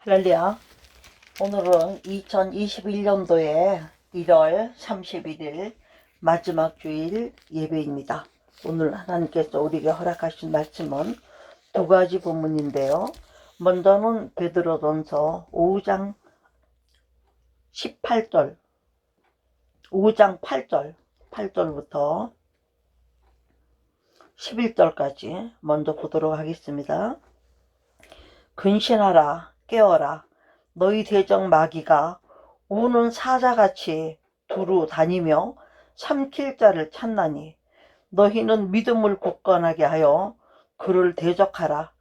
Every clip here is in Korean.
할렐루야. 오늘은 2021년도에 1월 31일 마지막 주일 예배입니다. 오늘 하나님께서 우리에게 허락하신 말씀은 두 가지 본문인데요. 먼저는 베드로전서 5장 18절, 5장 8절부터 11절까지 먼저 보도록 하겠습니다. 근신하라, 깨어라. 너희 대적 마귀가 우는 사자같이 두루 다니며 삼킬 자를 찾나니 너희는 믿음을 굳건하게 하여 그를 대적하라.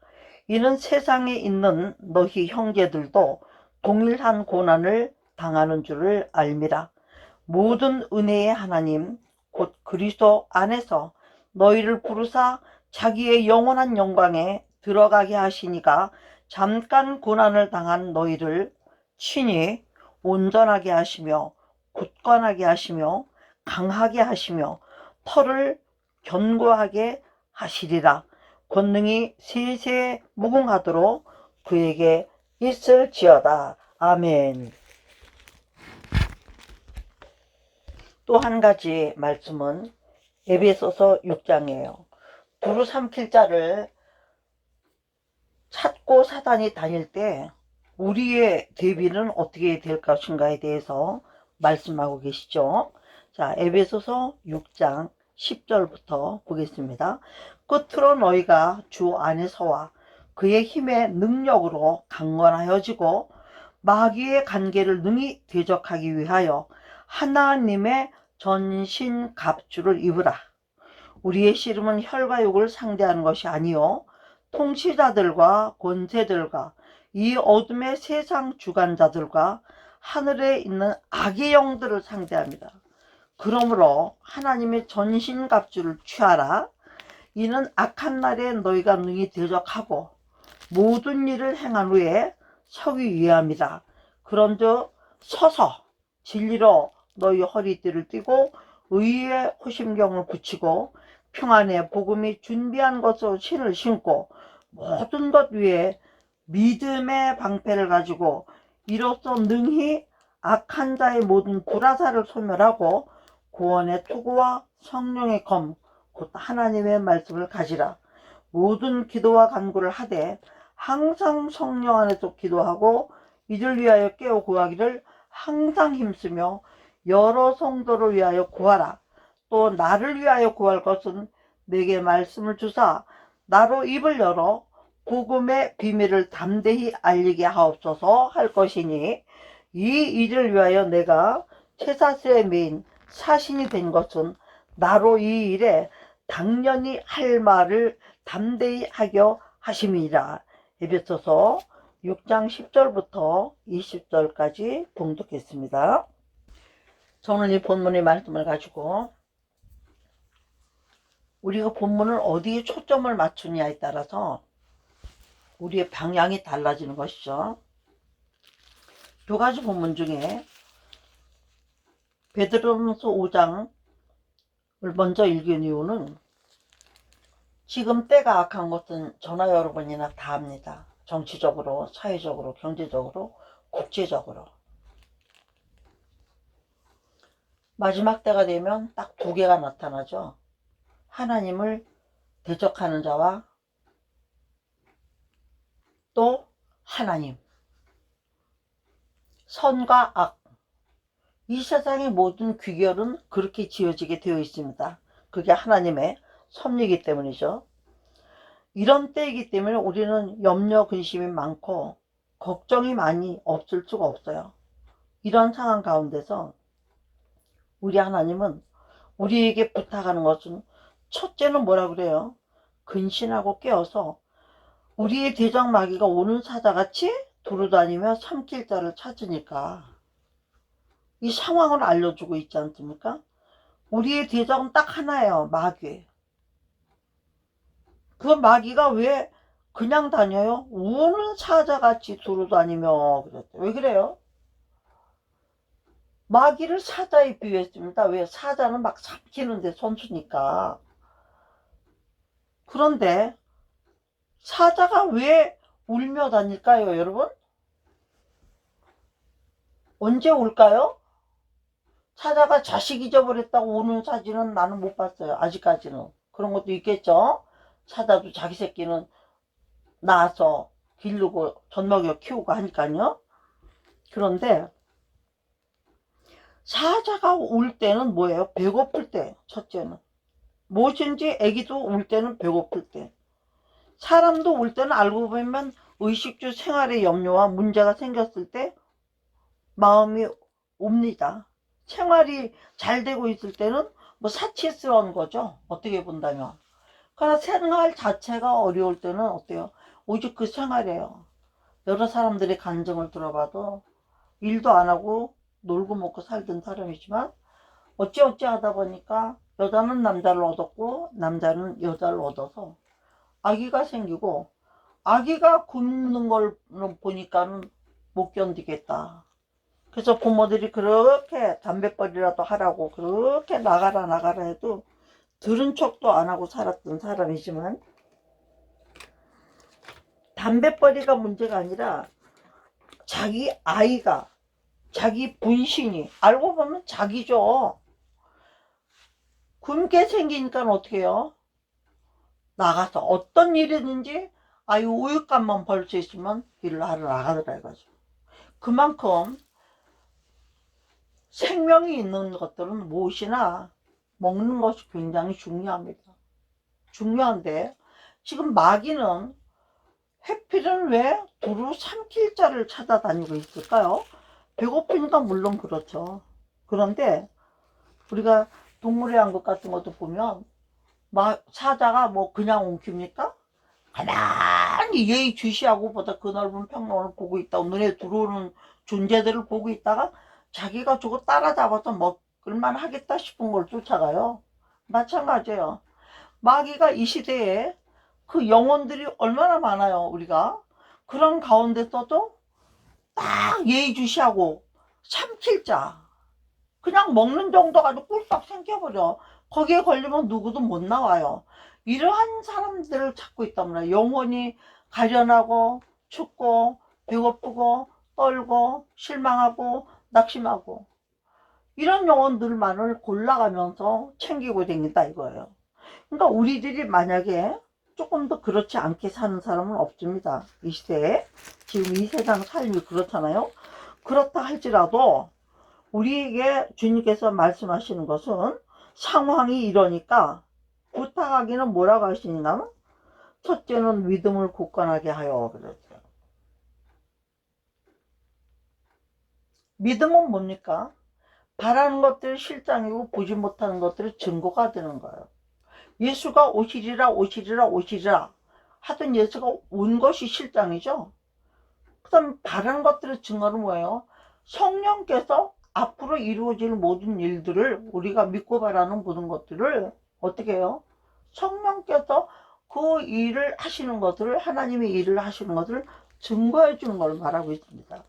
이는 세상에 있는 너희 형제들도 동일한 고난을 당하는 줄을 알미라. 모든 은혜의 하나님 곧 그리스도 안에서 너희를 부르사 자기의 영원한 영광에 들어가게 하시니가 잠깐 고난을 당한 너희를 친히 온전하게 하시며 굳건하게 하시며 강하게 하시며 터를 견고하게 하시리라. 권능이 세세 무궁하도록 그에게 있을지어다. 아멘. 또 한 가지 말씀은 에베소서 6장이에요. 두루 삼킬 자를 찾고 사단이 다닐 때 우리의 대비는 어떻게 될 것인가에 대해서 말씀하고 계시죠. 자, 에베소서 6장 10절부터 보겠습니다. 끝으로 너희가 주 안에서와 그의 힘의 능력으로 강건하여지고 마귀의 관계를 능히 대적하기 위하여 하나님의 전신 갑주를 입으라. 우리의 씨름은 혈과 육을 상대하는 것이 아니요 통치자들과 권세들과 이 어둠의 세상 주관자들과 하늘에 있는 악의 영들을 상대합니다. 그러므로 하나님의 전신갑주를 취하라. 이는 악한 날에 너희가 능히 대적하고 모든 일을 행한 후에 서기 위함이라. 그런즉 서서 진리로 너희 허리띠를 띠고 의의 호심경을 붙이고 평안의 복음이 준비한 것으로 신을 신고 모든 것 위에 믿음의 방패를 가지고 이로써 능히 악한 자의 모든 불화살을 소멸하고 구원의 투구와 성령의 검 곧 하나님의 말씀을 가지라. 모든 기도와 간구를 하되 항상 성령 안에서 기도하고 이를 위하여 깨어 구하기를 항상 힘쓰며 여러 성도를 위하여 구하라. 또 나를 위하여 구할 것은 내게 말씀을 주사 나로 입을 열어 복음의 비밀을 담대히 알리게 하옵소서 할 것이니 이 일을 위하여 내가 쇠사슬에 매인 사신이 된 것은 나로 이 일에 당연히 할 말을 담대히 하려 하심이라. 에베소서 6장 10절부터 20절까지 봉독했습니다. 저는 이 본문의 말씀을 가지고 우리가 본문을 어디에 초점을 맞추냐에 따라서 우리의 방향이 달라지는 것이죠. 두 가지 본문 중에 베드로전서 5장을 먼저 읽은 이유는 지금 때가 악한 것은 저나 여러분이나 다 압니다. 정치적으로, 사회적으로, 경제적으로, 국제적으로. 마지막 때가 되면 딱 두 개가 나타나죠. 하나님을 대적하는 자와 또 하나님, 선과 악. 이 세상의 모든 귀결은 그렇게 지어지게 되어 있습니다. 그게 하나님의 섭리이기 때문이죠. 이런 때이기 때문에 우리는 염려 근심이 많고 걱정이 많이 없을 수가 없어요. 이런 상황 가운데서 우리 하나님은 우리에게 부탁하는 것은 첫째는 뭐라 그래요? 근신하고 깨어서 우리의 대적 마귀가 오는 사자같이 두루다니며 삼킬 자를 찾으니까 이 상황을 알려주고 있지 않습니까? 우리의 대적은 딱 하나예요. 마귀. 그 마귀가 왜 그냥 다녀요? 우는 사자같이 두루다니며 그랬대. 왜 그래요? 마귀를 사자에 비유했습니다. 왜? 사자는 막 삼키는데 선수니까. 그런데 사자가 왜 울며 다닐까요, 여러분? 언제 올까요? 사자가 자식 잊어버렸다고 오는 사진은 나는 못 봤어요. 아직까지는. 그런 것도 있겠죠. 사자도 자기 새끼는 낳아서 기르고 젖먹여 키우고 하니까요. 그런데 사자가 울 때는 뭐예요? 배고플 때. 첫째는 무엇인지 애기도 울 때는 배고플 때, 사람도 울 때는 알고 보면 의식주 생활에 염려와 문제가 생겼을 때 마음이 옵니다. 생활이 잘 되고 있을 때는 뭐 사치스러운 거죠. 어떻게 본다면. 그러나 생활 자체가 어려울 때는 어때요? 오직 그 생활이에요. 여러 사람들의 감정을 들어봐도 일도 안 하고 놀고 먹고 살던 사람이지만 어찌어찌 하다 보니까 여자는 남자를 얻었고 남자는 여자를 얻어서 아기가 생기고, 아기가 굶는 걸 보니까는 못 견디겠다. 그래서 부모들이 그렇게 담뱃벌이라도 하라고 그렇게 나가라 나가라 해도 들은 척도 안 하고 살았던 사람이지만, 담뱃벌이가 문제가 아니라 자기 아이가, 자기 분신이 알고 보면 자기죠. 굶게 생기니까 어떻게 해요? 나가서 어떤 일이든지 아유 우유값만 벌 수 있으면 일을 하러 나가더라 이거죠. 그만큼 생명이 있는 것들은 무엇이나 먹는 것이 굉장히 중요합니다. 중요한데 지금 마귀는 해필은 왜 두루 삼킬 자를 찾아다니고 있을까요? 배고프니까 물론 그렇죠. 그런데 우리가 동물의 왕국 같은 것도 보면 사자가 뭐 그냥 옮깁니까? 가만히 예의주시하고 보다 그 넓은 평원을 보고 있다가 눈에 들어오는 존재들을 보고 있다가 자기가 저거 따라잡아서 먹을만 하겠다 싶은 걸 쫓아가요. 마찬가지예요. 마귀가 이 시대에 그 영혼들이 얼마나 많아요. 우리가 그런 가운데서도 딱 예의주시하고 삼킬 자, 그냥 먹는 정도 가지고 꿀떡 생겨버려. 거기에 걸리면 누구도 못 나와요. 이러한 사람들을 찾고 있단 말이야. 영혼이 가련하고 춥고 배고프고 떨고 실망하고 낙심하고 이런 영혼들만을 골라가면서 챙기고 다닌다 이거예요. 그러니까 우리들이 만약에 조금 더 그렇지 않게 사는 사람은 없습니다. 이 시대에. 지금 이 세상 삶이 그렇잖아요. 그렇다 할지라도 우리에게 주님께서 말씀하시는 것은 상황이 이러니까 부탁하기는 뭐라고 하시냐면 첫째는 믿음을 굳건하게 하여 그랬어요. 믿음은 뭡니까? 바라는 것들이 실상이고 보지 못하는 것들이 증거가 되는 거예요. 예수가 오시리라 오시리라 오시리라 하던 예수가 온 것이 실상이죠. 그 다음 바라는 것들의 증거는 뭐예요? 성령께서 앞으로 이루어질 모든 일들을 우리가 믿고 바라는 모든 것들을 어떻게 해요? 성령께서 그 일을 하시는 것들을, 하나님의 일을 하시는 것들을 증거해 주는 걸 말하고 있습니다.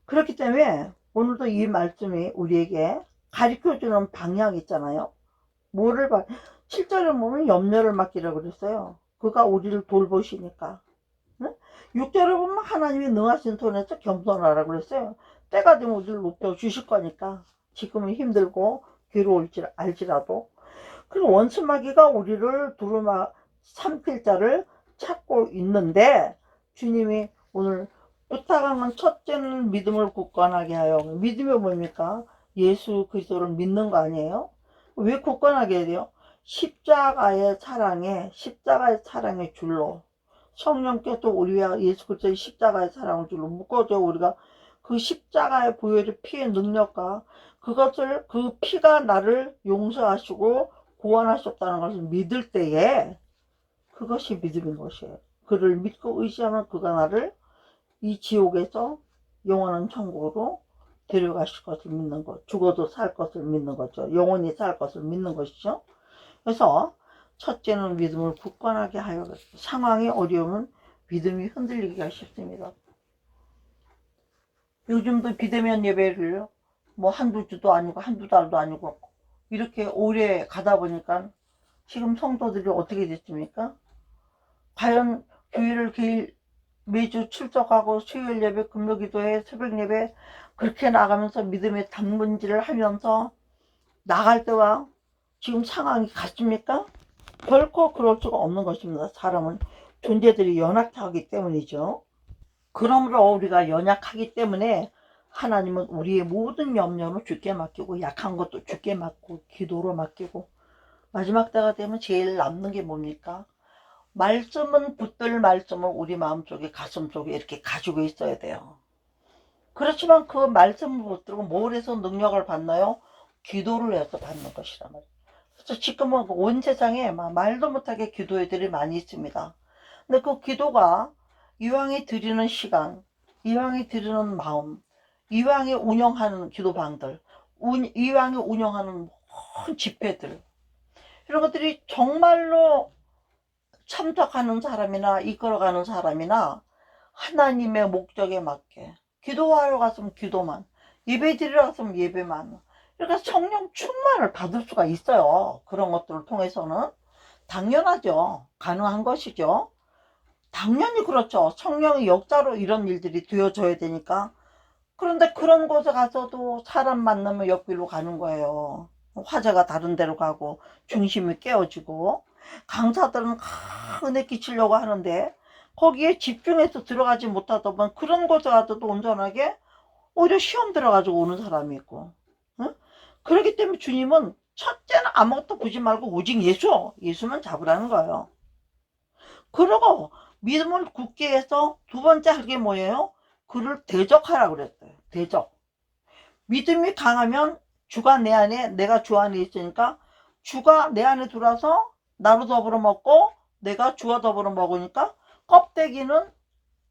그렇기 때문에 오늘도 이 말씀이 우리에게 가르쳐 주는 방향이 있잖아요. 뭐를 7절에 보면 염려를 맡기라고 그랬어요. 그가 우리를 돌보시니까. 6절에 보면 하나님이 능하신 손에서 겸손하라고 그랬어요. 때가 되면 우리를 높여주실 거니까. 지금은 힘들고 괴로울지 알지라도. 그리고 원수마귀가 우리를 두루마 삼킬 자를 찾고 있는데 주님이 오늘 부탁하는 첫째는 믿음을 굳건하게 하여. 믿음이 뭡니까? 예수 그리스도를 믿는 거 아니에요? 왜 굳건하게 해야 돼요? 십자가의 사랑의 줄로 성령께서 우리와 예수 그리스도의 십자가의 사랑을 줄로 묶어줘. 우리가 그 십자가의 보혈의 피의 능력과 그것을, 그 피가 나를 용서하시고 구원하셨다는 것을 믿을 때에 그것이 믿음인 것이에요. 그를 믿고 의지하면 그가 나를 이 지옥에서 영원한 천국으로 데려가실 것을 믿는 것, 죽어도 살 것을 믿는 거죠. 영원히 살 것을 믿는 것이죠. 그래서 첫째는 믿음을 굳건하게 하여. 상황이 어려우면 믿음이 흔들리기가 쉽습니다. 요즘도 비대면 예배를 뭐 한두 주도 아니고 한두 달도 아니고 이렇게 오래 가다 보니까 지금 성도들이 어떻게 됐습니까? 과연 교회를 매주 출석하고 수요일 예배, 금요 기도회, 새벽 예배 그렇게 나가면서 믿음의 단문질을 하면서 나갈 때와 지금 상황이 같습니까? 결코 그럴 수가 없는 것입니다. 사람은 존재들이 연약하기 때문이죠. 그러므로 우리가 연약하기 때문에 하나님은 우리의 모든 염려는 주께 맡기고 약한 것도 주께 맡고 기도로 맡기고 마지막 때가 되면 제일 남는 게 뭡니까? 말씀은 붙들 말씀을 우리 마음속에 가슴속에 이렇게 가지고 있어야 돼요. 그렇지만 그 말씀을 붙들고 뭘 해서 능력을 받나요? 기도를 해서 받는 것이란 말이에요. 그래서 지금은 온 세상에 말도 못하게 기도회들이 많이 있습니다. 근데 그 기도가 이왕에 드리는 시간, 이왕에 드리는 마음, 이왕에 운영하는 기도방들, 이왕에 운영하는 모든 집회들, 이런 것들이 정말로 참석하는 사람이나 이끌어가는 사람이나 하나님의 목적에 맞게 기도하러 갔으면 기도만, 예배 드리러 갔으면 예배만, 그러니까 성령 충만을 받을 수가 있어요. 그런 것들을 통해서는 당연하죠. 가능한 것이죠. 당연히 그렇죠. 성령의 역사로 이런 일들이 되어져야 되니까. 그런데 그런 곳에 가서도 사람 만나면 옆길로 가는 거예요. 화제가 다른 데로 가고 중심이 깨어지고, 강사들은 은혜 끼치려고 하는데 거기에 집중해서 들어가지 못하다 보면 그런 곳에 가서도 온전하게 오히려 시험 들어가지고 오는 사람이 있고, 응? 그렇기 때문에 주님은 첫째는 아무것도 보지 말고 오직 예수만 잡으라는 거예요. 그러고 믿음을 굳게 해서 두 번째 할 게 뭐예요? 그를 대적하라 그랬어요. 대적. 믿음이 강하면 주가 내 안에, 내가 주 안에 있으니까 주가 내 안에 들어와서 나로 더불어 먹고 내가 주와 더불어 먹으니까 껍데기는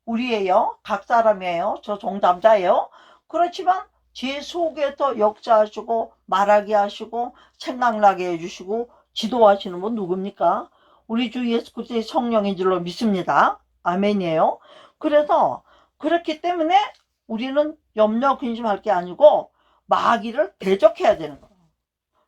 우리예요. 각 사람이에요. 저 종잡자예요. 그렇지만 제 속에서 역사하시고 말하게 하시고 생각나게 해주시고 지도하시는 분 누굽니까? 우리 주 예수 그리스도의 성령인 줄로 믿습니다. 아멘이에요. 그래서 그렇기 때문에 우리는 염려 근심할 게 아니고 마귀를 대적해야 되는 거예요.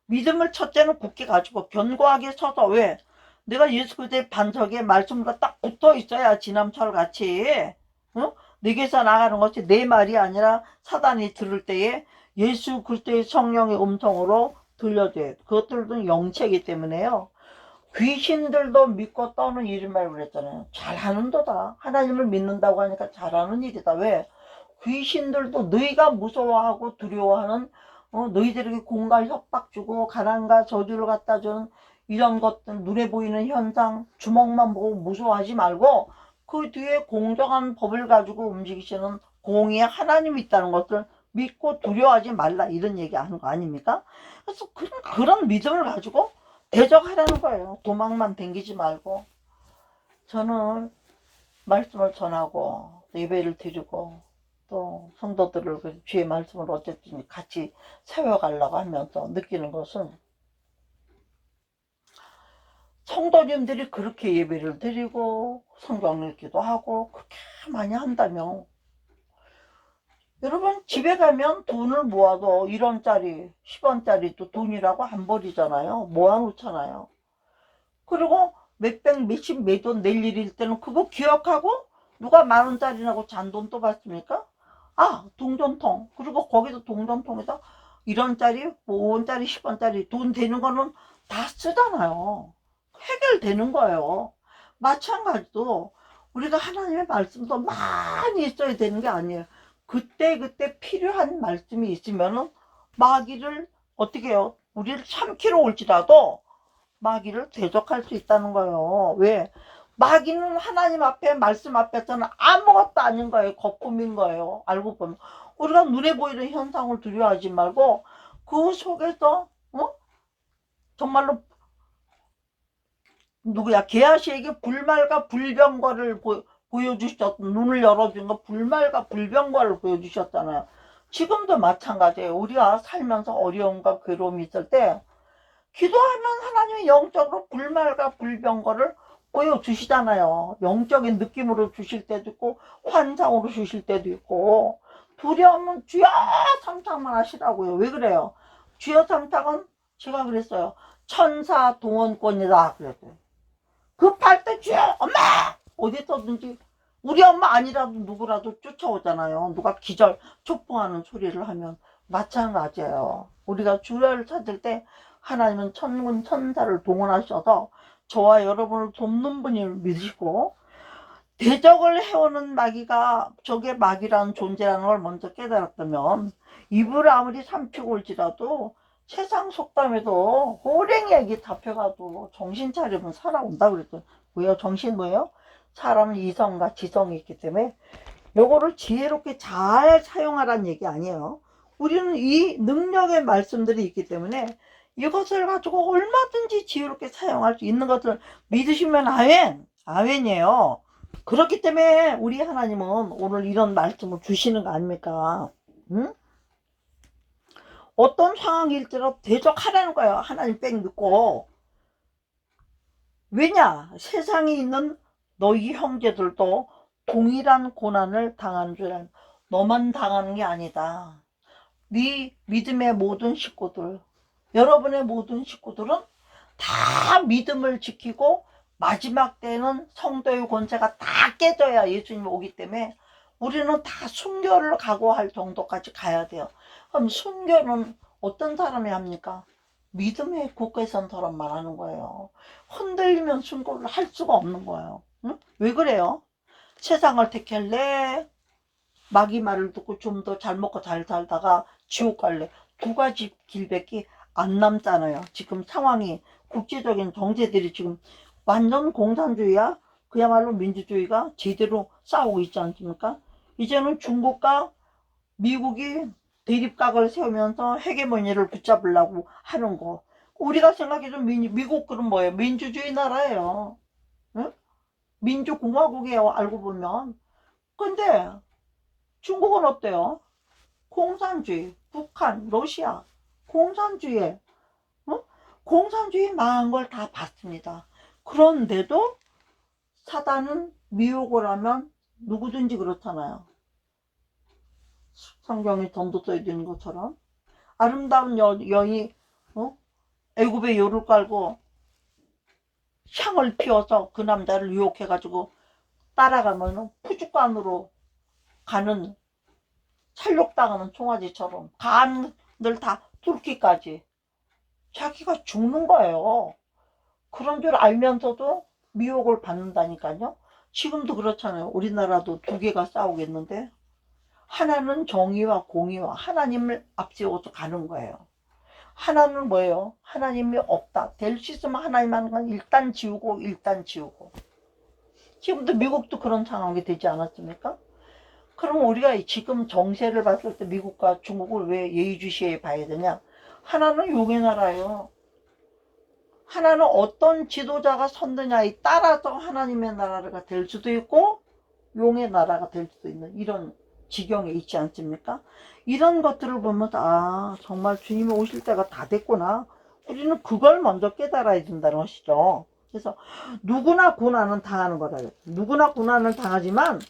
믿음을 첫째는 굳게 가지고 견고하게 서서, 왜? 내가 예수 그리스도의 반석에 말씀으로 딱 붙어 있어야 지남철 같이, 어? 내게서 나가는 것이 내 말이 아니라 사단이 들을 때에 예수 그리스도의 성령의 음성으로 들려줘요. 그것들도 영체이기 때문에요. 귀신들도 믿고 떠는 일인 말고 그랬잖아요. 잘하는도다. 하나님을 믿는다고 하니까 잘하는 일이다. 왜? 귀신들도 너희가 무서워하고 두려워하는, 너희들에게 공갈 협박 주고 가난과 저주를 갖다 주는 이런 것들, 눈에 보이는 현상, 주먹만 보고 무서워하지 말고 그 뒤에 공정한 법을 가지고 움직이시는 공의의 하나님이 있다는 것을 믿고 두려워하지 말라, 이런 얘기 하는 거 아닙니까? 그래서 그런 믿음을 가지고 대적하라는 거예요. 도망만 댕기지 말고. 저는 말씀을 전하고 예배를 드리고 또 성도들을 그 주의 말씀을 어쨌든 같이 세워가려고 하면서 느끼는 것은, 성도님들이 그렇게 예배를 드리고 성경 읽기도 하고 그렇게 많이 한다면, 여러분 집에 가면 돈을 모아도 1원짜리 10원짜리도 돈이라고 안 버리잖아요. 모아놓잖아요. 그리고 몇백 몇십 몇원 낼 일일 때는 그거 기억하고, 누가 10,000원짜리 나고 잔돈 또 받습니까? 아, 동전통. 그리고 거기도 동전통에다 1원짜리, 뭐 5원짜리, 10원짜리 돈 되는 거는 다 쓰잖아요. 해결되는 거예요. 마찬가지로 우리가 하나님의 말씀도 많이 있어야 되는 게 아니에요. 그때 필요한 말씀이 있으면은 마귀를 어떻게 해요? 우리를 삼키러 올지라도 마귀를 대적할 수 있다는 거예요. 왜? 마귀는 하나님 앞에, 말씀 앞에서는 아무것도 아닌 거예요. 거품인 거예요. 알고 보면. 우리가 눈에 보이는 현상을 두려워하지 말고 그 속에서, 정말로 누구야? 게하시에게 불말과 불병거를 보여주셨, 눈을 열어준 거, 불말과 불병거를 보여주셨잖아요. 지금도 마찬가지예요. 우리가 살면서 어려움과 괴로움이 있을 때 기도하면 하나님이 영적으로 불말과 불병거를 보여주시잖아요. 영적인 느낌으로 주실 때도 있고 환상으로 주실 때도 있고. 두려우면 주여 삼창만 하시라고요. 왜 그래요? 주여 삼창은 제가 그랬어요. 천사 동원권이다 그랬어요. 급할 때 주여, 엄마 어디서든지 우리 엄마 아니라도 누구라도 쫓아오잖아요. 누가 기절 촉봉하는 소리를 하면. 마찬가지예요. 우리가 주를 찾을 때 하나님은 천군 천사를 동원하셔서 저와 여러분을 돕는 분을 믿으시고, 대적을 해오는 마귀가 적의 마귀라는 존재라는 걸 먼저 깨달았다면 입을 아무리 삼키고 올지라도 세상 속담에도 호랭이에게 잡혀가도 정신 차리면 살아온다 그랬죠. 뭐예요? 정신 뭐예요? 사람은 이성과 지성이 있기 때문에 요거를 지혜롭게 잘 사용하라는 얘기 아니에요. 우리는 이 능력의 말씀들이 있기 때문에 이것을 가지고 얼마든지 지혜롭게 사용할 수 있는 것을 믿으시면 아멘이에요. 그렇기 때문에 우리 하나님은 오늘 이런 말씀을 주시는 거 아닙니까? 응? 어떤 상황일지라도 대적하라는 거예요. 하나님 뺑 믿고. 왜냐? 세상에 있는 너희 형제들도 동일한 고난을 당하는 줄 알고. 너만 당하는 게 아니다. 네 믿음의 모든 식구들, 여러분의 모든 식구들은 다 믿음을 지키고 마지막 때는 성도의 권세가 다 깨져야 예수님이 오기 때문에 우리는 다 순교를 각오할 정도까지 가야 돼요. 그럼 순교는 어떤 사람이 합니까? 믿음에 굳게 선 사람만 하는 거예요. 흔들리면 순교를 할 수가 없는 거예요. 응? 왜 그래요? 세상을 택할래? 마귀 말을 듣고 좀 더 잘 먹고 잘 살다가 지옥 갈래? 두 가지 길밖에 안 남잖아요. 지금 상황이 국제적인 정세들이 지금 완전 공산주의야. 그야말로 민주주의가 제대로 싸우고 있지 않습니까? 이제는 중국과 미국이 대립각을 세우면서 헤게모니를 붙잡으려고 하는 거. 우리가 생각해도 미국은 뭐예요? 민주주의 나라예요. 응? 민주공화국이에요. 알고 보면. 근데 중국은 어때요? 공산주의, 북한, 러시아, 공산주의, 어? 공산주의 망한 걸 다 봤습니다. 그런데도 사단은 미혹을 하면 누구든지 그렇잖아요. 성경에 전도 써야 되는 것처럼. 아름다운 여인이 애굽에 요를 깔고 향을 피워서 그 남자를 유혹해가지고 따라가면 푸주간으로 가는, 살육당하는 총아지처럼 간들 다 뚫기까지 자기가 죽는 거예요. 그런 줄 알면서도 미혹을 받는다니까요. 지금도 그렇잖아요. 우리나라도 두 개가 싸우겠는데 하나는 정의와 공의와 하나님을 앞세워서 가는 거예요. 하나는 뭐예요? 하나님이 없다. 될 수 있으면 하나님 하는 건 일단 지우고 지금도 미국도 그런 상황이 되지 않았습니까? 그럼 우리가 지금 정세를 봤을 때 미국과 중국을 왜 예의주시해 봐야 되냐? 하나는 용의 나라예요. 하나는 어떤 지도자가 선느냐에 따라서 하나님의 나라가 될 수도 있고 용의 나라가 될 수도 있는 이런 지경에 있지 않습니까? 이런 것들을 보면서 정말 주님이 오실 때가 다 됐구나. 우리는 그걸 먼저 깨달아야 된다는 것이죠. 그래서 누구나 고난은 당하는 거다. 누구나 고난을 당하지만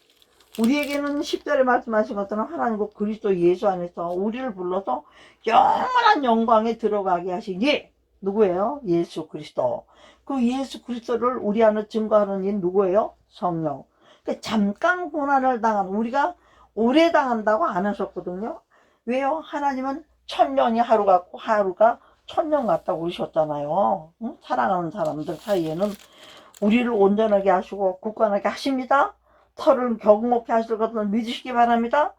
우리에게는 10절에 말씀하신 것처럼 하나님과 그리스도 예수 안에서 우리를 불러서 영원한 영광에 들어가게 하시니 누구예요? 예수 그리스도. 그 예수 그리스도를 우리 안에 증거하는 이 누구예요? 성령. 그러니까 잠깐 고난을 당한, 우리가 오래 당한다고 안 하셨거든요. 왜요? 하나님은 천년이 하루 같고 하루가 천년 같다고 그러셨잖아요. 응? 사랑하는 사람들 사이에는 우리를 온전하게 하시고 굳건하게 하십니다. 털을 경목케 하실 것을 믿으시기 바랍니다.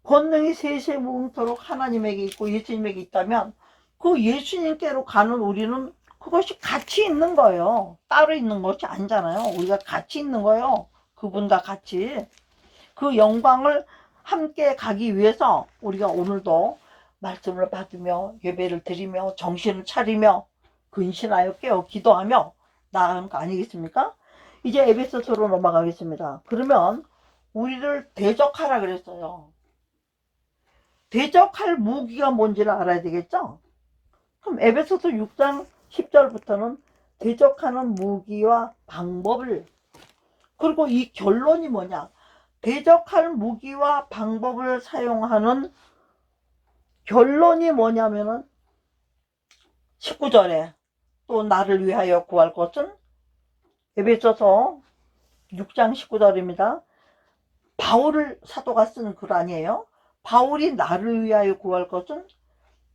권능이 세세무궁토록 하나님에게 있고 예수님에게 있다면 그 예수님께로 가는 우리는 그것이 같이 있는 거예요. 따로 있는 것이 아니잖아요. 우리가 같이 있는 거예요. 그분과 같이. 그 영광을 함께 가기 위해서 우리가 오늘도 말씀을 받으며 예배를 드리며 정신을 차리며 근신하여 깨어 기도하며 나아가는 거 아니겠습니까? 이제 에베소서로 넘어가겠습니다. 그러면 우리를 대적하라 그랬어요. 대적할 무기가 뭔지를 알아야 되겠죠? 그럼 에베소서 6장 10절부터는 대적하는 무기와 방법을, 그리고 이 결론이 뭐냐? 대적할 무기와 방법을 사용하는 결론이 뭐냐면은 19절에 또 나를 위하여 구할 것은, 에베소서 6장 19절입니다. 바울 사도가 쓴 글 아니에요? 바울이 나를 위하여 구할 것은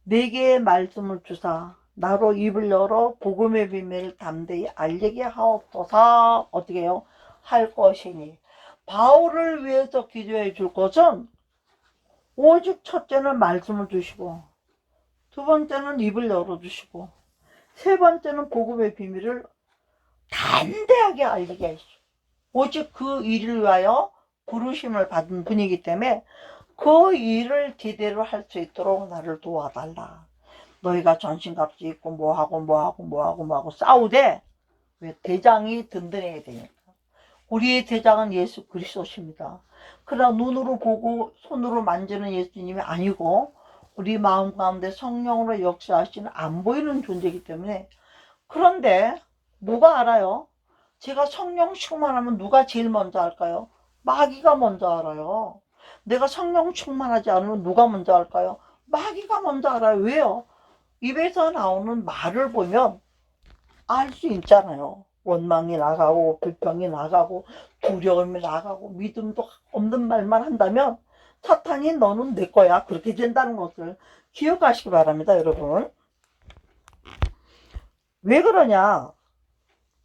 내게 말씀을 주사 나로 입을 열어 복음의 비밀을 담대히 알리게 하옵소서. 어떻게 해요? 할 것이니. 바울을 위해서 기도해 줄 것은 오직 첫째는 말씀을 주시고, 두 번째는 입을 열어주시고, 세 번째는 복음의 비밀을 담대하게 알리게 하시고, 오직 그 일을 위하여 부르심을 받은 분이기 때문에 그 일을 제대로 할 수 있도록 나를 도와달라. 너희가 전신갑주 입고 뭐하고 싸우되 왜 대장이 든든해야 되니까. 우리의 대장은 예수 그리스도십니다. 그러나 눈으로 보고 손으로 만지는 예수님이 아니고 우리 마음 가운데 성령으로 역사하시는 안 보이는 존재이기 때문에. 그런데 누가 알아요? 제가 성령 충만하면 누가 제일 먼저 알까요? 마귀가 먼저 알아요. 내가 성령 충만하지 않으면 누가 먼저 알까요? 마귀가 먼저 알아요. 왜요? 입에서 나오는 말을 보면 알 수 있잖아요. 원망이 나가고 불평이 나가고 두려움이 나가고 믿음도 없는 말만 한다면 사탄이 너는 내 거야 그렇게 된다는 것을 기억하시기 바랍니다. 여러분, 왜 그러냐?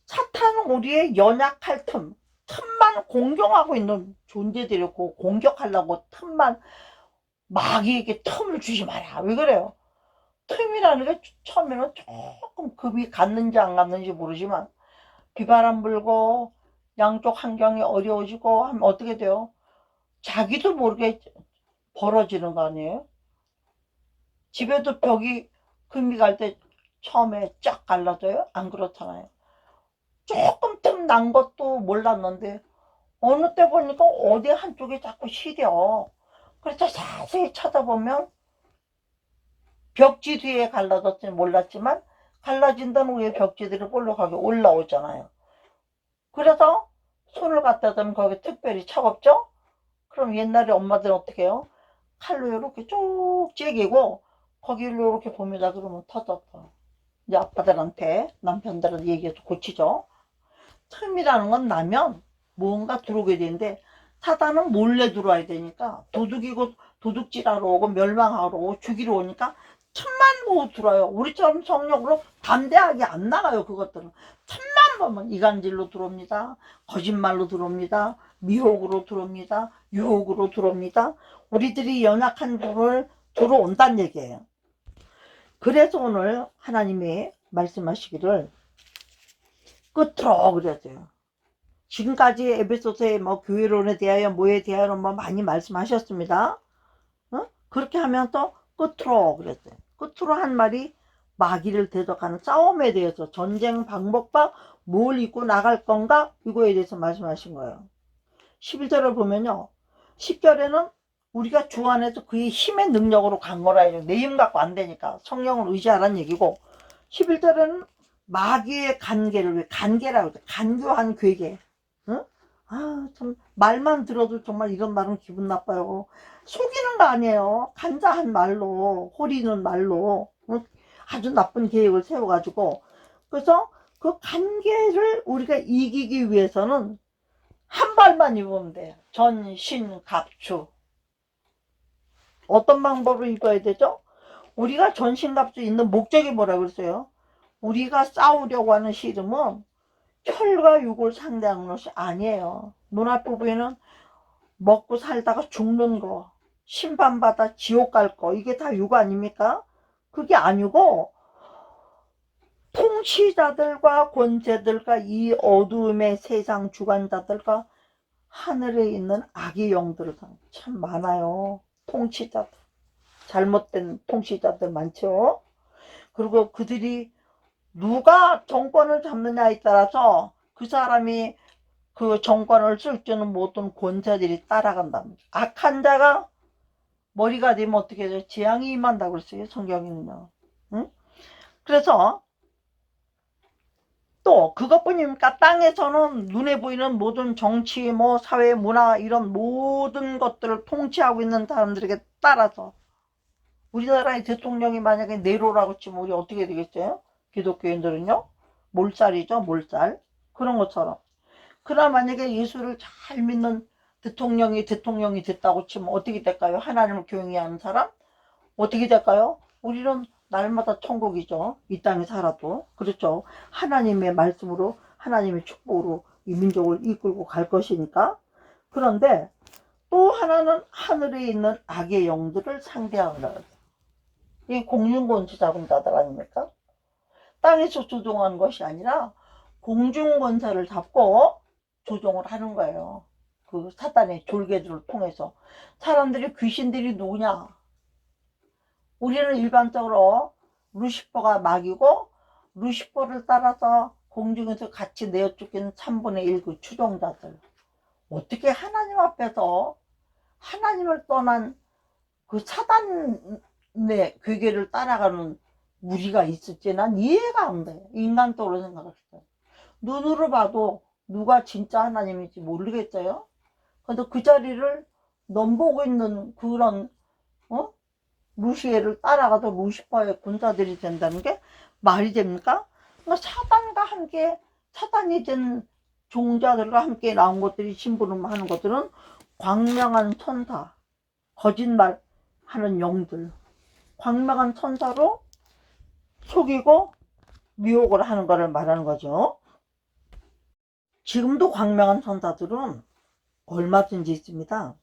사탄은 우리의 연약할 틈만 공경하고 있는 존재들이고, 공격하려고 틈만, 마귀에게 틈을 주지 마라. 왜 그래요? 틈이라는 게 처음에는 조금 급이 갔는지 안 갔는지 모르지만 비바람 불고 양쪽 환경이 어려워지고 하면 어떻게 돼요? 자기도 모르게 벌어지는 거 아니에요? 집에도 벽이 금이 갈 때 처음에 쫙 갈라져요? 안 그렇잖아요. 조금 틈 난 것도 몰랐는데 어느 때 보니까 어디 한쪽이 자꾸 시려. 그래서 자세히 찾아보면 벽지 뒤에 갈라졌지 몰랐지만 갈라진다는 후에 벽지들이 볼록하게 올라오잖아요. 그래서 손을 갖다 대면 거기 특별히 차갑죠? 그럼 옛날에 엄마들은 어떻게 해요? 칼로 이렇게 쭉 째기고 거기를 이렇게 봅니다. 그러면 터졌어. 이제 아빠들한테 남편들한테 얘기해서 고치죠. 틈이라는 건 나면 뭔가 들어오게 되는데 사단은 몰래 들어와야 되니까 도둑질하러 오고 멸망하러 오고 죽이러 오니까 틈만 보고 들어와요. 우리처럼 성령으로 담대하게 안 나가요. 그것들은 틈만 보면 이간질로 들어옵니다. 거짓말로 들어옵니다. 미혹으로 들어옵니다. 유혹으로 들어옵니다. 우리들이 연약한 부분을 들어온다는 얘기예요. 그래서 오늘 하나님이 말씀하시기를 끝으로 그랬어요. 지금까지 에베소서에 뭐 교회론에 대하여 뭐에 대하여 뭐 많이 말씀하셨습니다. 그렇게 하면서 끝으로 그랬어요. 끝으로 한 말이 마귀를 대적하는 싸움에 대해서, 전쟁 방법과 뭘 입고 나갈 건가 이거에 대해서 말씀하신 거예요. 11절을 보면요, 10절에는 우리가 주 안에서 그의 힘의 능력으로 간 거라 해요. 내 힘 갖고 안 되니까 성령을 의지하라는 얘기고, 11절에는 마귀의 간계를, 간계라고 해요. 간교한 괴계. 응? 아, 참, 말만 들어도 정말 이런 말은 기분 나빠요. 속이는 거 아니에요. 간사한 말로, 호리는 말로, 응? 아주 나쁜 계획을 세워가지고. 그래서 그 간계를 우리가 이기기 위해서는 한 발만 입으면 돼요. 전신갑주. 어떤 방법으로 입어야 되죠? 우리가 전신갑주 입는 목적이 뭐라고 그랬어요? 우리가 싸우려고 하는 씨름은 혈과 육을 상대하는 것이 아니에요. 눈앞에 보이는 먹고 살다가 죽는 거, 심판받아 지옥 갈 거, 이게 다 육 아닙니까? 그게 아니고 통치자들과 권세들과 이 어두움의 세상 주관자들과 하늘에 있는 악의 영들 참 많아요. 통치자들, 잘못된 통치자들 많죠. 그리고 그들이 누가 정권을 잡느냐에 따라서 그 사람이 그 정권을 쓸 줄은 모든 권세들이 따라간답니다. 악한 자가 머리가 되면 어떻게 해요? 재앙이 임한다고 그랬어요. 성경에는요. 응? 그래서 또 그것뿐입니까? 땅에서는 눈에 보이는 모든 정치, 뭐 사회, 문화 이런 모든 것들을 통치하고 있는 사람들에게 따라서 우리나라의 대통령이 만약에 네로라고 치면 우리 어떻게 되겠어요? 기독교인들은요? 몰살이죠, 몰살. 그런 것처럼. 그러나 만약에 예수를 잘 믿는 대통령이 됐다고 치면 어떻게 될까요? 하나님을 경외하는 사람? 어떻게 될까요? 우리는 날마다 천국이죠. 이 땅에 살아도. 그렇죠. 하나님의 말씀으로, 하나님의 축복으로 이 민족을 이끌고 갈 것이니까. 그런데 또 하나는 하늘에 있는 악의 영들을 상대하라. 이 공중권세자분들 아닙니까? 땅에서 조종하는 것이 아니라 공중권세를 잡고 조종을 하는 거예요. 그 사단의 졸개들을 통해서. 사람들이, 귀신들이 누구냐? 우리는 일반적으로 루시퍼가 마귀고, 루시퍼를 따라서 공중에서 같이 내어 쫓기는 3분의 1 그 추종자들. 어떻게 하나님 앞에서 하나님을 떠난 그 사단의 괴계를 따라가는 우리가 있을지 난 이해가 안 돼. 인간적으로 생각했을 때. 눈으로 봐도 누가 진짜 하나님인지 모르겠어요. 근데 그 자리를 넘보고 있는 그런 루시에를 따라가서 루시퍼의 군사들이 된다는 게 말이 됩니까? 그러니까 사단과 함께, 사단이 된 종자들과 함께 나온 것들이, 심부름하는 것들은 광명한 천사, 거짓말 하는 영들, 광명한 천사로 속이고 미혹을 하는 것을 말하는 거죠. 지금도 광명한 천사들은 얼마든지 있습니다.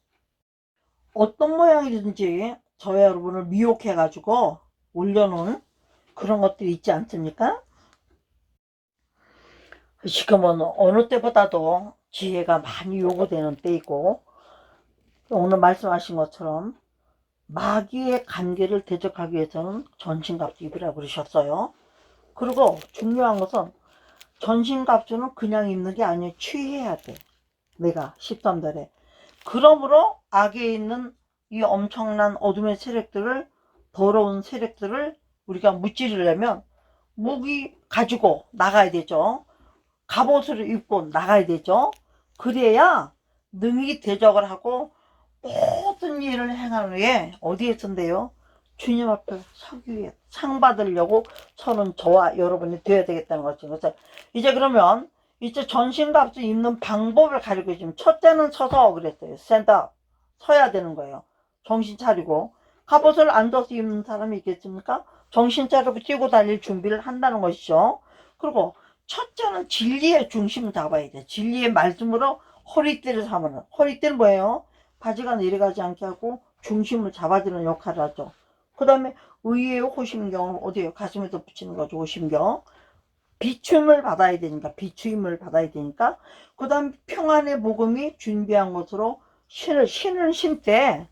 어떤 모양이든지 저와 여러분을 미혹해 가지고 올려놓은 그런 것들이 있지 않습니까? 지금은 어느 때보다도 지혜가 많이 요구되는 때이고, 오늘 말씀하신 것처럼 마귀의 관계를 대적하기 위해서는 전신갑주 입으라고 그러셨어요. 그리고 중요한 것은 전신갑주는 그냥 입는 게 아니에요. 취해야 돼. 내가 13절에 그러므로 악에 있는 이 엄청난 어둠의 세력들을, 더러운 세력들을 우리가 무찌르려면 무기 가지고 나가야 되죠. 갑옷을 입고 나가야 되죠. 그래야 능히 대적을 하고 모든 일을 행하는 후에 어디에 쓴대요? 주님 앞에 서기 위해 상 받으려고 서는 저와 여러분이 되어야 되겠다는 거죠. 그래서 이제 그러면 이제 전신갑주 입는 방법을 가르쳐 주면, 첫째는 서서 그랬어요. 스탠드업. 서야 되는 거예요. 정신 차리고. 갑옷을 앉아서 입는 사람이 있겠습니까? 정신 차리고 뛰고 달릴 준비를 한다는 것이죠. 그리고 첫째는 진리의 중심을 잡아야 돼. 진리의 말씀으로 허리띠를 삼는. 허리띠는 뭐예요? 바지가 내려가지 않게 하고 중심을 잡아주는 역할을 하죠. 그 다음에 의의 호심경을 어디에요? 가슴에서 붙이는 거죠. 호심경. 비춤을 받아야 되니까, 비추임을 받아야 되니까. 그 다음 평안의 복음이 준비한 것으로 신을 신때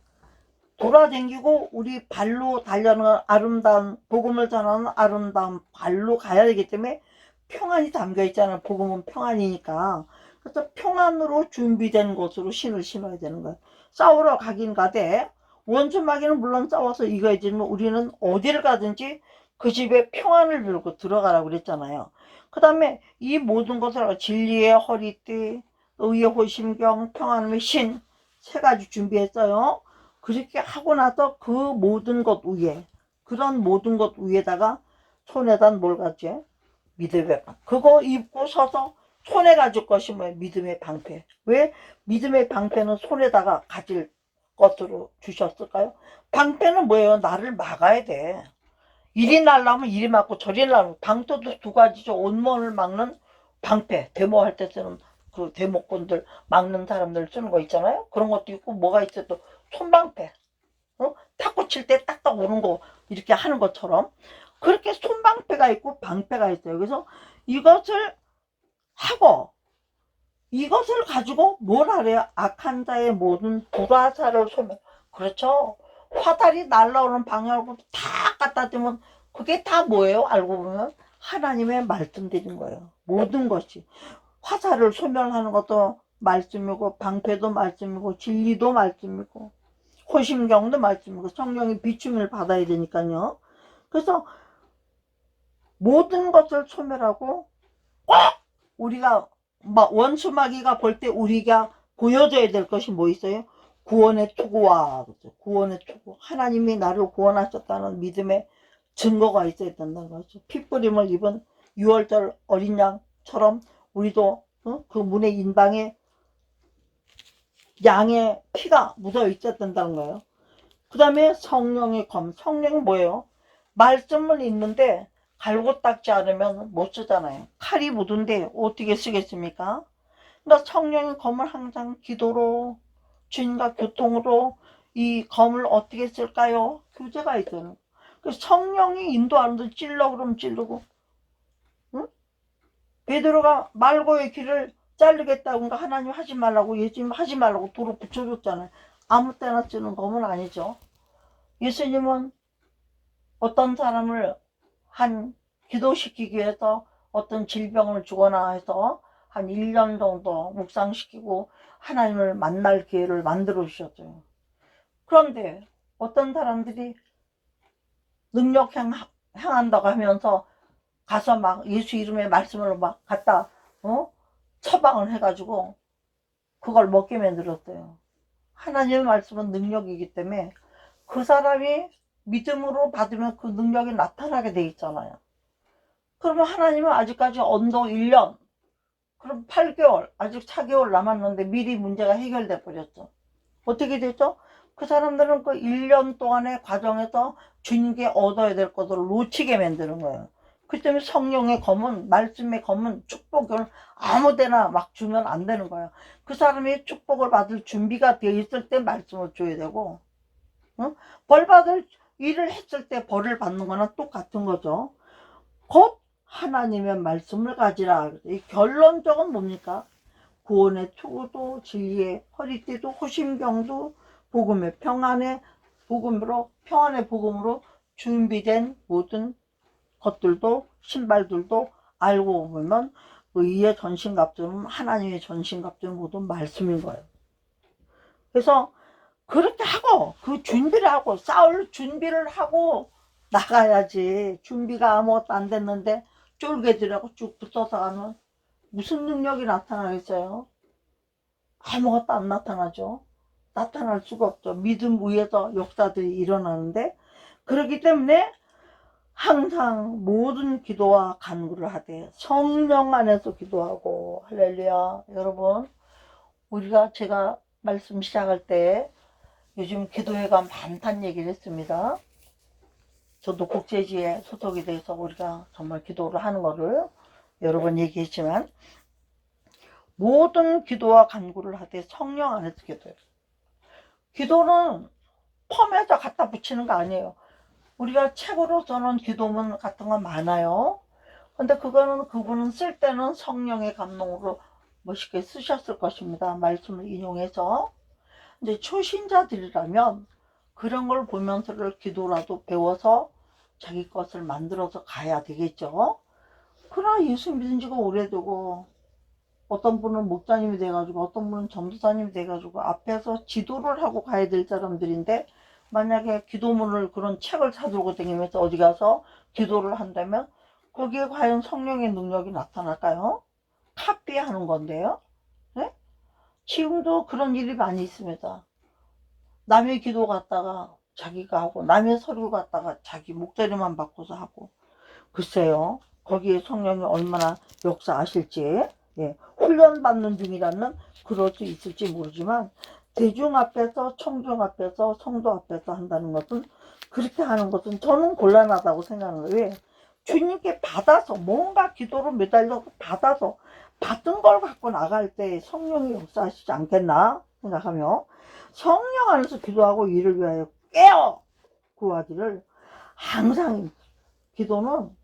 돌아다니고 우리 발로 달려는 아름다운, 복음을 전하는 아름다운 발로 가야 되기 때문에 평안이 담겨 있잖아요. 복음은 평안이니까. 그래서 평안으로 준비된 것으로 신을 신어야 되는 거예요. 싸우러 가긴 가되 원수 마귀는 물론 싸워서 이겨야지만 우리는 어디를 가든지 그 집에 평안을 빌고 들어가라고 그랬잖아요. 그 다음에 이 모든 것을 진리의 허리띠, 의의 호심경, 평안의 신, 세 가지 준비했어요. 그렇게 하고 나서 그 모든 것 위에, 그런 모든 것 위에다가 손에다 뭘 가지? 믿음의 방패. 그거 입고 서서 손에 가질 것이 뭐예요? 믿음의 방패. 왜 믿음의 방패는 손에다가 가질 것으로 주셨을까요? 방패는 뭐예요? 나를 막아야 돼. 이리 날라면 이리 막고 저리 날라면, 방패도 두 가지죠. 온몸을 막는 방패. 데모할 때 쓰는 그 데모꾼들 막는 사람들 쓰는 거 있잖아요. 그런 것도 있고, 뭐가 있어요? 또 손방패. 탁구 칠 때 딱딱 오는 거 이렇게 하는 것처럼 그렇게 손방패가 있고 방패가 있어요. 그래서 이것을 하고 이것을 가지고 뭘 하래요? 악한 자의 모든 불화살을 소멸. 그렇죠. 화살이 날라오는 방향을 다 갖다 대면 그게 다 뭐예요? 알고 보면 하나님의 말씀드린 거예요. 모든 것이. 화살을 소멸하는 것도 말씀이고, 방패도 말씀이고, 진리도 말씀이고, 호심경도 말씀이고, 성령의 비춤을 받아야 되니까요. 그래서 모든 것을 소멸하고 꼭 우리가 원수 마귀가 볼 때 우리가 보여줘야 될 것이 뭐 있어요? 구원의 투구와, 구원의 투구. 하나님이 나를 구원하셨다는 믿음의 증거가 있어야 된다는 거죠. 핏부림을 입은 6월절 어린 양처럼 우리도 그 문의 인방에 양의 피가 묻어 있어야 된다는 거예요. 그 다음에 성령의 검. 성령이 뭐예요? 말씀을 읽는데 갈고 닦지 않으면 못 쓰잖아요. 칼이 묻은데 어떻게 쓰겠습니까? 그러니까 성령의 검을 항상 기도로, 주님과 교통으로, 이 검을 어떻게 쓸까요? 교제가 있잖아요. 그래서 성령이 인도하는데 찔러 그러면 찌르고, 응? 베드로가 말고의 길을 자르겠다고, 그러니까 하나님 하지 말라고, 예수님 하지 말라고 도로 붙여줬잖아요. 아무 때나 쓰는 검은 아니죠. 예수님은 어떤 사람을 기도시키기 위해서 어떤 질병을 주거나 해서 한 1년 정도 묵상시키고 하나님을 만날 기회를 만들어 주셨어요. 그런데 어떤 사람들이 능력 행한다고 하면서 가서 막 예수 이름의 말씀을 막 갖다 처방을 해가지고 그걸 먹게 만들었어요. 하나님의 말씀은 능력이기 때문에 그 사람이 믿음으로 받으면 그 능력이 나타나게 돼 있잖아요. 그러면 하나님은 아직까지 언도 1년, 그럼 8개월, 아직 4개월 남았는데 미리 문제가 해결돼 버렸죠. 어떻게 됐죠? 그 사람들은 그 1년 동안의 과정에서 주님께 얻어야 될 것을 놓치게 만드는 거예요. 그 때문에 성령의 검은, 말씀의 검은, 축복을 아무데나 막 주면 안 되는 거예요. 그 사람이 축복을 받을 준비가 되어 있을 때 말씀을 줘야 되고, 응? 벌 받을 일을 했을 때 벌을 받는 거나 똑같은 거죠. 곧 하나님의 말씀을 가지라. 이 결론적은 뭡니까? 구원의 투구도, 진리의 허리띠도, 호심경도, 복음의 평안의 복음으로, 평안의 복음으로 준비된 모든 것들도, 신발들도 알고 보면 의의 전신갑주는, 하나님의 전신갑주는 모든 말씀인 거예요. 그래서 그렇게 하고 그 준비를 하고 싸울 준비를 하고 나가야지. 준비가 아무것도 안 됐는데 쫄개들하고 쭉 붙어서 가면 무슨 능력이 나타나겠어요? 아무것도 안 나타나죠. 나타날 수가 없죠. 믿음 위에서 역사들이 일어나는데, 그렇기 때문에 항상 모든 기도와 간구를 하되 성령 안에서 기도하고. 할렐루야. 여러분, 제가 말씀 시작할 때 요즘 기도회가 많다는 얘기를 했습니다. 저도 국제지에 소속이 돼서 우리가 정말 기도를 하는 거를 여러 번 얘기했지만, 모든 기도와 간구를 하되 성령 안에서 기도해요. 기도는 펌에다 갖다 붙이는 거 아니에요. 우리가 책으로 써놓은 기도문 같은 거 많아요. 근데 그분은 쓸 때는 성령의 감동으로 멋있게 쓰셨을 것입니다. 말씀을 인용해서. 근데 초신자들이라면 그런 걸 보면서를 기도라도 배워서 자기 것을 만들어서 가야 되겠죠. 그러나 예수 믿은 지가 오래되고, 어떤 분은 목사님이 돼가지고 어떤 분은 전도사님이 돼가지고 앞에서 지도를 하고 가야 될 사람들인데, 만약에 기도문을, 그런 책을 사들고 다니면서 어디 가서 기도를 한다면 거기에 과연 성령의 능력이 나타날까요? 카피하는 건데요. 네? 지금도 그런 일이 많이 있습니다. 남의 기도 갔다가 자기가 하고, 남의 설교 갔다가 자기 목소리만 바꿔서 하고. 글쎄요, 거기에 성령이 얼마나 역사하실지, 예, 훈련받는 중이라면 그럴 수 있을지 모르지만, 대중 앞에서, 청중 앞에서, 성도 앞에서 한다는 것은, 그렇게 하는 것은 저는 곤란하다고 생각하는 거예요. 왜? 주님께 받아서, 뭔가 기도로 매달려서 받아서 받은 걸 갖고 나갈 때 성령이 역사하시지 않겠나 생각하며, 성령 안에서 기도하고 이를 위하여 깨어 구하기를. 항상 기도는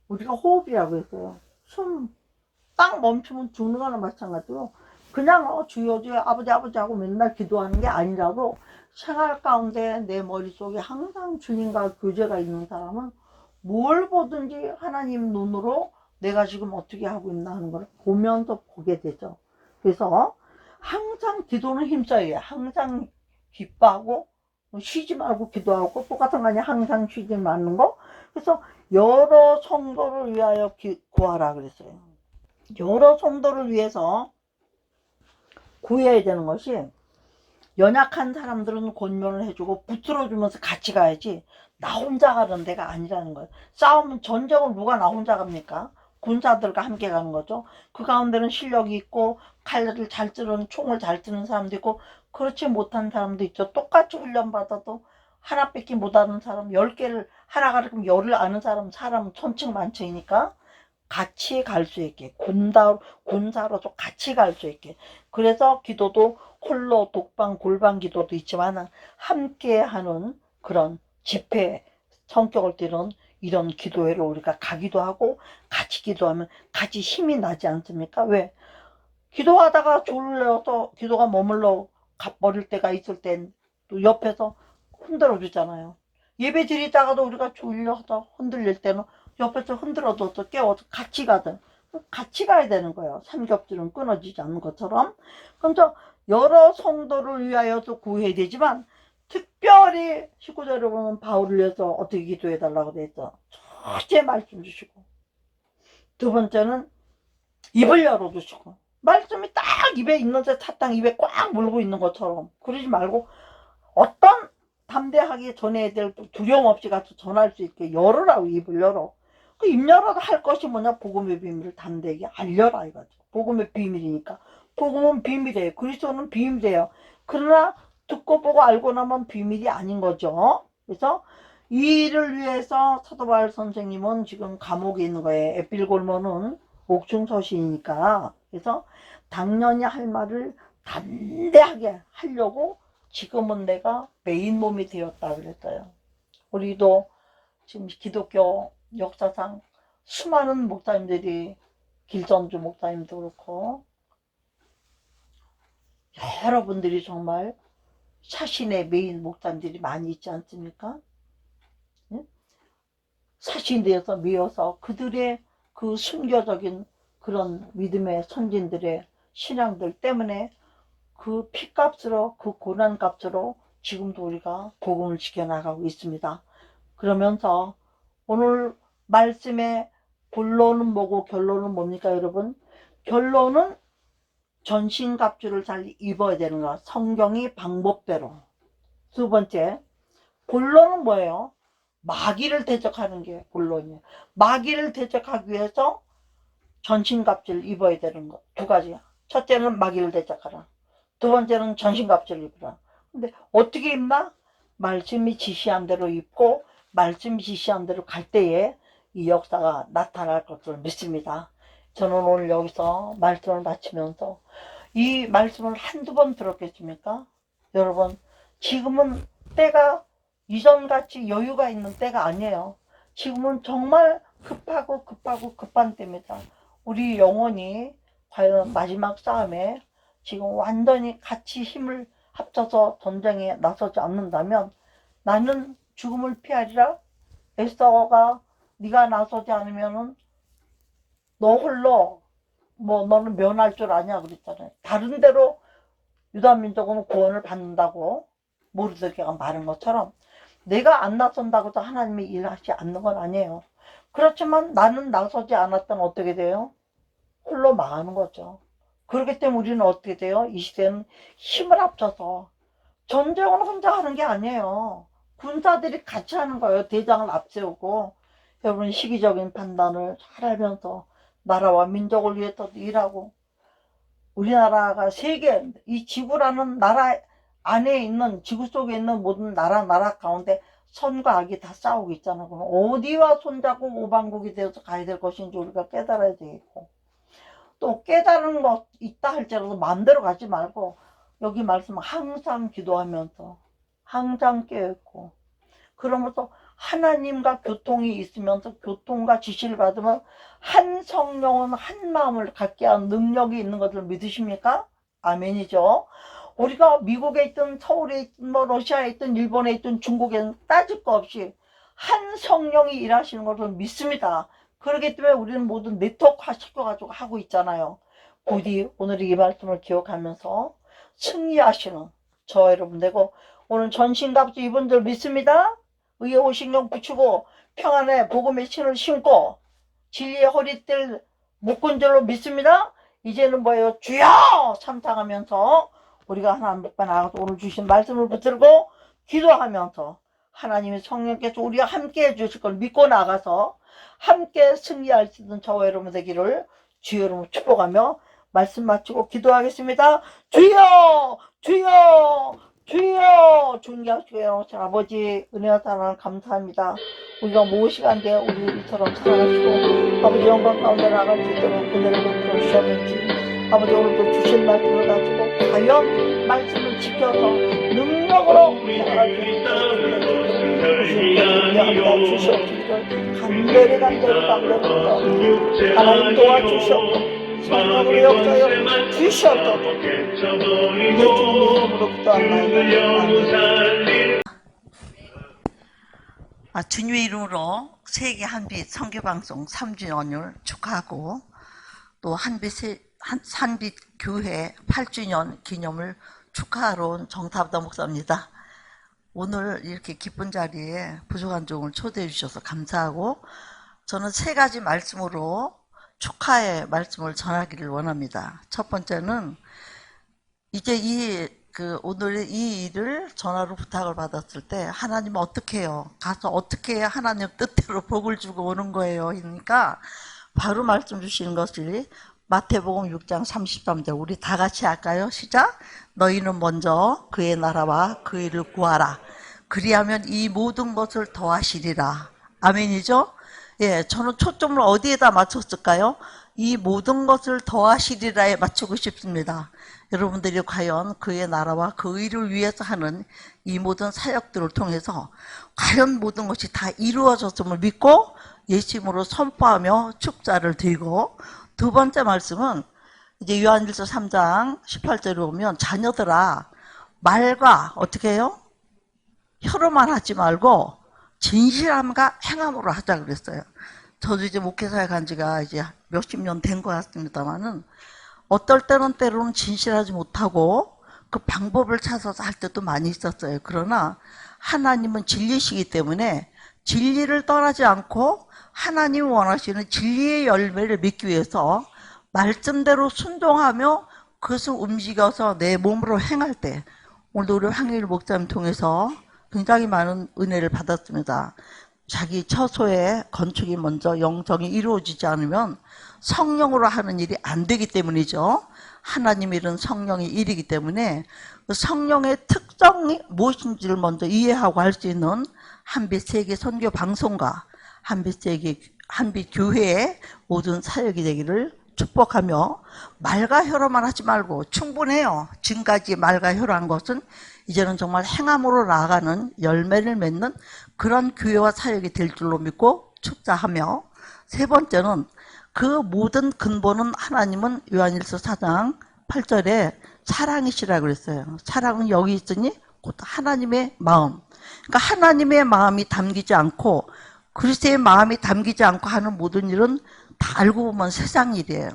우리가 호흡이라고 했어요. 숨 딱 멈추면 죽는 거나 마찬가지로, 그냥 주여 주여 아버지 아버지 하고 맨날 기도하는 게 아니라도 생활 가운데 내 머릿속에 항상 주님과 교제가 있는 사람은 뭘 보든지 하나님 눈으로 내가 지금 어떻게 하고 있나 하는 걸 보면서 보게 되죠. 그래서 항상 기도는 힘써야 해요. 항상 기뻐하고 쉬지 말고 기도하고, 똑같은 거 아니야. 항상 쉬지 말는 거. 그래서 여러 성도를 위하여 구하라 그랬어요. 여러 성도를 위해서 구해야 되는 것이, 연약한 사람들은 권면을 해주고 붙들어주면서 같이 가야지 나 혼자 가는 데가 아니라는 거예요. 싸우면, 전쟁을 누가 나 혼자 갑니까? 군사들과 함께 가는 거죠. 그 가운데는 실력이 있고 칼을 잘 쓰는, 총을 잘 쓰는 사람도 있고 그렇지 못한 사람도 있죠. 똑같이 훈련받아도 하나밖에 못하는 사람, 10개를 하나 가르치면 10을 아는 사람 천층만층이니까 같이 갈 수 있게, 군사로도 같이 갈 수 있게. 그래서 기도도 홀로 독방 골방 기도도 있지만 함께 하는 그런 집회 성격을 띠는 이런 기도회를 우리가 가기도 하고, 같이 기도하면 같이 힘이 나지 않습니까? 왜? 기도하다가 졸려서 기도가 머물러 가버릴 때가 있을 땐 또 옆에서 흔들어 주잖아요. 예배 드리다가도 우리가 졸려서 흔들릴 때는 옆에서 흔들어줘서 깨워서 같이 가든, 같이 가야 되는 거예요. 삼겹줄은 끊어지지 않는 것처럼. 그래서 여러 성도를 위하여도 구해야 되지만 특별히 19절에 보면 바울을 위해서 어떻게 기도해 달라고 돼 있어. 첫째 말씀 주시고, 두 번째는 입을 열어주시고, 말씀이 딱 입에 있는데 사탕 입에 꽉 물고 있는 것처럼 그러지 말고 어떤 담대하게 전해야 될 두려움 없이 가서 전할 수 있게 열으라고. 입을 열어. 그 입 열어도 할 것이 뭐냐? 복음의 비밀을 담대하게 알려라 이거죠. 복음의 비밀이니까. 복음은 비밀이에요. 그리스도는 비밀이에요. 그러나 듣고 보고 알고 나면 비밀이 아닌 거죠. 그래서 이 일을 위해서 사도 바울 선생님은 지금 감옥에 있는 거예요. 에필골몬은 옥중서신이니까. 그래서 당연히 할 말을 담대하게 하려고 지금은 내가 메인 몸이 되었다 그랬어요. 우리도 지금 기독교 역사상 수많은 목사님들이, 길전주 목사님도 그렇고 여러분들이 정말 사신의 메인 목사님들이 많이 있지 않습니까? 사신대에서 미어서 그들의 그 순교적인 그런 믿음의 선진들의 신앙들 때문에 그 피값으로, 그 고난값으로 지금도 우리가 복음을 지켜나가고 있습니다. 그러면서 오늘 말씀의 본론은 뭐고 결론은 뭡니까 여러분? 결론은 전신갑주를 잘 입어야 되는 거, 성경이 방법대로. 두 번째, 본론은 뭐예요? 마귀를 대적하는 게 본론이에요. 마귀를 대적하기 위해서 전신갑주를 입어야 되는 거 두 가지야. 첫째는 마귀를 대적하라. 두 번째는 전신갑주를 입으라. 근데 어떻게 입나? 말씀이 지시한 대로 입고 말씀이 지시한 대로 갈 때에 이 역사가 나타날 것을 믿습니다. 저는 오늘 여기서 말씀을 마치면서 이 말씀을 한두 번 들었겠습니까? 여러분, 지금은 때가 이전같이 여유가 있는 때가 아니에요. 지금은 정말 급한 때입니다. 우리 영혼이 과연 마지막 싸움에 지금 완전히 같이 힘을 합쳐서 전쟁에 나서지 않는다면 나는 죽음을 피하리라. 에스더가 네가 나서지 않으면은 너 홀로 뭐 너는 면할 줄 아냐 그랬잖아요. 다른 데로 유다 민족은 구원을 받는다고 모르드게가 말한 것처럼 내가 안 나선다고 해서 하나님이 일하지 않는 건 아니에요. 그렇지만 나는 나서지 않았던 어떻게 돼요? 홀로 망하는 거죠. 그렇기 때문에 우리는 어떻게 돼요? 이 시대는 힘을 합쳐서, 전쟁은 혼자 하는 게 아니에요. 군사들이 같이 하는 거예요. 대장을 앞세우고. 여러분, 시기적인 판단을 잘 알면서 나라와 민족을 위해서도 일하고, 우리나라가 세계, 이 지구라는 나라 안에 있는, 지구 속에 있는 모든 나라 가운데 선과 악이 다 싸우고 있잖아. 그럼 어디와 손잡고 오방국이 되어서 가야 될 것인지 우리가 깨달아야 되겠고, 또 깨달은 것 있다 할지라도 마음대로 가지 말고 여기 말씀 항상 기도하면서 항상 깨어있고, 그러면서 하나님과 교통이 있으면서 교통과 지시를 받으면 한 성령은 한 마음을 갖게 하는 능력이 있는 것을 믿으십니까? 아멘이죠. 우리가 미국에 있든 서울에 있든 뭐 러시아에 있든 일본에 있든 중국에 따질 거 없이 한 성령이 일하시는 것을 믿습니다. 그렇기 때문에 우리는 모두 네트워크화 시켜가지고 하고 있잖아요. 부디 오늘 이 말씀을 기억하면서 승리하시는 저 여러분 되고, 오늘 전신갑주 입은 줄 믿습니다. 의의 오신경 붙이고 평안의 복음의 신을 신고 진리의 허리띠를 묶은 줄로 믿습니다. 이제는 뭐예요? 주여! 참상하면서 우리가 하나님 앞에 나가서 오늘 주신 말씀을 붙들고 기도하면서 하나님의 성령께서 우리와 함께 해주실 걸 믿고 나가서 함께 승리할 수 있는 저와 여러분 되기를 주여 여러분 축복하며 말씀 마치고 기도하겠습니다. 주여 주여 주여 존귀하시고 아버지 은혜와 사랑 감사합니다. 우리가 무엇이간데 우리를 이처럼 사랑하시고 아버지 영광 가운데 나갈 수 있도록 은혜를 베풀어 주셨는지 아버지 오늘도 주신 말씀을 가지고 과연 말씀을 지켜서 능력으로 나아갈 수 있도록 주시옵시기를 간절히 하나님 도와주시옵소서. 성령으로 역사여 주시옵소서. 예수님의 이름으로 기도합니다. 주님의 이름으로 세계 한빛 선교방송 3주년을 축하하고 또 한빛 교회 8주년 기념을 축하하러 온 정답다 목사입니다. 오늘 이렇게 기쁜 자리에 부족한 종을 초대해 주셔서 감사하고 저는 3가지 말씀으로 축하의 말씀을 전하기를 원합니다. 첫 번째는 이제 오늘 이 일을 전화로 부탁을 받았을 때 하나님 어떻게 해요? 가서 어떻게 해야 하나님 뜻대로 복을 주고 오는 거예요? 그러니까 바로 말씀 주시는 것이 마태복음 6장 33절 우리 다 같이 할까요? 시작! 너희는 먼저 그의 나라와 그 일을 구하라. 그리하면 이 모든 것을 더하시리라. 아멘이죠? 예, 저는 초점을 어디에다 맞췄을까요? 이 모든 것을 더하시리라에 맞추고 싶습니다. 여러분들이 과연 그의 나라와 그 일을 위해서 하는 이 모든 사역들을 통해서 과연 모든 것이 다 이루어졌음을 믿고 예심으로 선포하며 축자를 드리고 두 번째 말씀은 이제 요한일서 3장 18절에 보면 자녀들아 말과 어떻게 해요? 혀로만 하지 말고 진실함과 행함으로 하자 그랬어요. 저도 이제 목회사에 간 지가 이제 몇십 년 된 것 같습니다만은 어떨 때는 때로는 진실하지 못하고 그 방법을 찾아서 할 때도 많이 있었어요. 그러나 하나님은 진리시기 때문에 진리를 떠나지 않고 하나님이 원하시는 진리의 열매를 맺기 위해서 말씀대로 순종하며 그것을 움직여서 내 몸으로 행할 때 오늘도 우리 황일 목사님 통해서 굉장히 많은 은혜를 받았습니다. 자기 처소의 건축이 먼저 영성이 이루어지지 않으면 성령으로 하는 일이 안 되기 때문이죠. 하나님 일은 성령의 일이기 때문에 성령의 특성이 무엇인지를 먼저 이해하고 할 수 있는 한빛 세계 선교 방송과 한빛 교회의 모든 사역이 되기를 축복하며 말과 혀로만 하지 말고 충분해요. 지금까지 말과 혀로 한 것은 이제는 정말 행함으로 나아가는 열매를 맺는 그런 교회와 사역이 될 줄로 믿고 축자하며 세 번째는 그 모든 근본은 하나님은 요한일서 4장 8절에 사랑이시라고 그랬어요. 사랑은 여기 있으니 곧 하나님의 마음. 그러니까 하나님의 마음이 담기지 않고 그리스도의 마음이 담기지 않고 하는 모든 일은 다 알고 보면 세상 일이에요.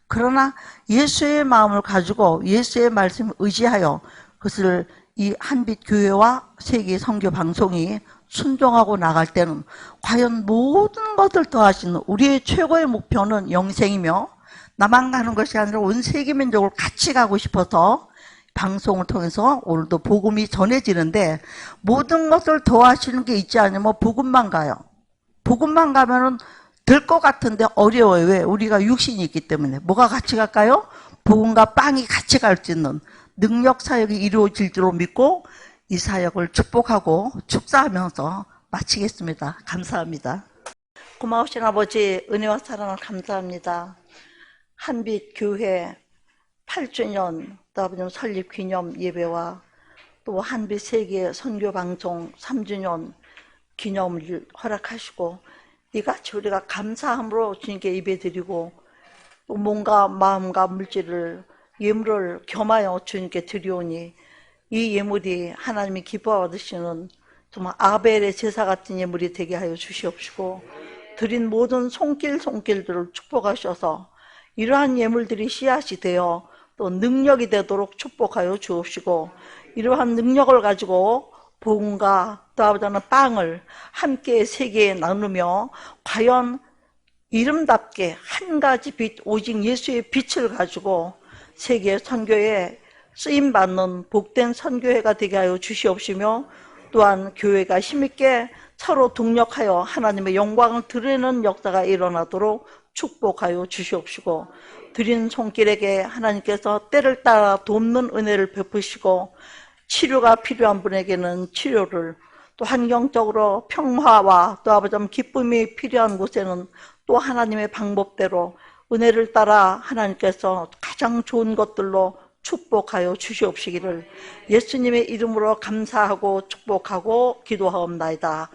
그러나 예수의 마음을 가지고 예수의 말씀을 의지하여 그것을 이 한빛 교회와 세계 선교 방송이 순종하고 나갈 때는 과연 모든 것을 더하시는 우리의 최고의 목표는 영생이며 나만 가는 것이 아니라 온 세계 민족을 같이 가고 싶어서 방송을 통해서 오늘도 복음이 전해지는데 모든 것을 더하시는 게 있지 않으면 복음만 가요. 복음만 가면은 될 것 같은데 어려워요. 왜? 우리가 육신이 있기 때문에. 뭐가 같이 갈까요? 복음과 빵이 같이 갈 수 있는 능력 사역이 이루어질 줄로 믿고 이 사역을 축복하고 축사하면서 마치겠습니다. 감사합니다. 고마우신 아버지 은혜와 사랑을 감사합니다. 한빛 교회 8주년 또 아버지 설립 기념 예배와 또 한빛 세계 선교 방송 3주년 기념을 허락하시고 이같이 우리가 감사함으로 주님께 예배드리고 또 몸과 마음과 물질을 예물을 겸하여 주님께 드리오니 이 예물이 하나님이 기뻐 받으시는 정말 아벨의 제사 같은 예물이 되게 하여 주시옵시고 드린 모든 손길들을 축복하셔서 이러한 예물들이 씨앗이 되어 또 능력이 되도록 축복하여 주옵시고 이러한 능력을 가지고 복음과 또 아버지는 빵을 함께 세계에 나누며 과연 이름답게 한 가지 빛 오직 예수의 빛을 가지고 세계 선교에 쓰임받는 복된 선교회가 되게 하여 주시옵시며 또한 교회가 힘있게 서로 동력하여 하나님의 영광을 드리는 역사가 일어나도록 축복하여 주시옵시고, 드린 손길에게 하나님께서 때를 따라 돕는 은혜를 베푸시고, 치료가 필요한 분에게는 치료를, 또 환경적으로 평화와 또 아버지 기쁨이 필요한 곳에는 또 하나님의 방법대로 은혜를 따라 하나님께서 가장 좋은 것들로 축복하여 주시옵시기를 예수님의 이름으로 감사하고 축복하고 기도하옵나이다.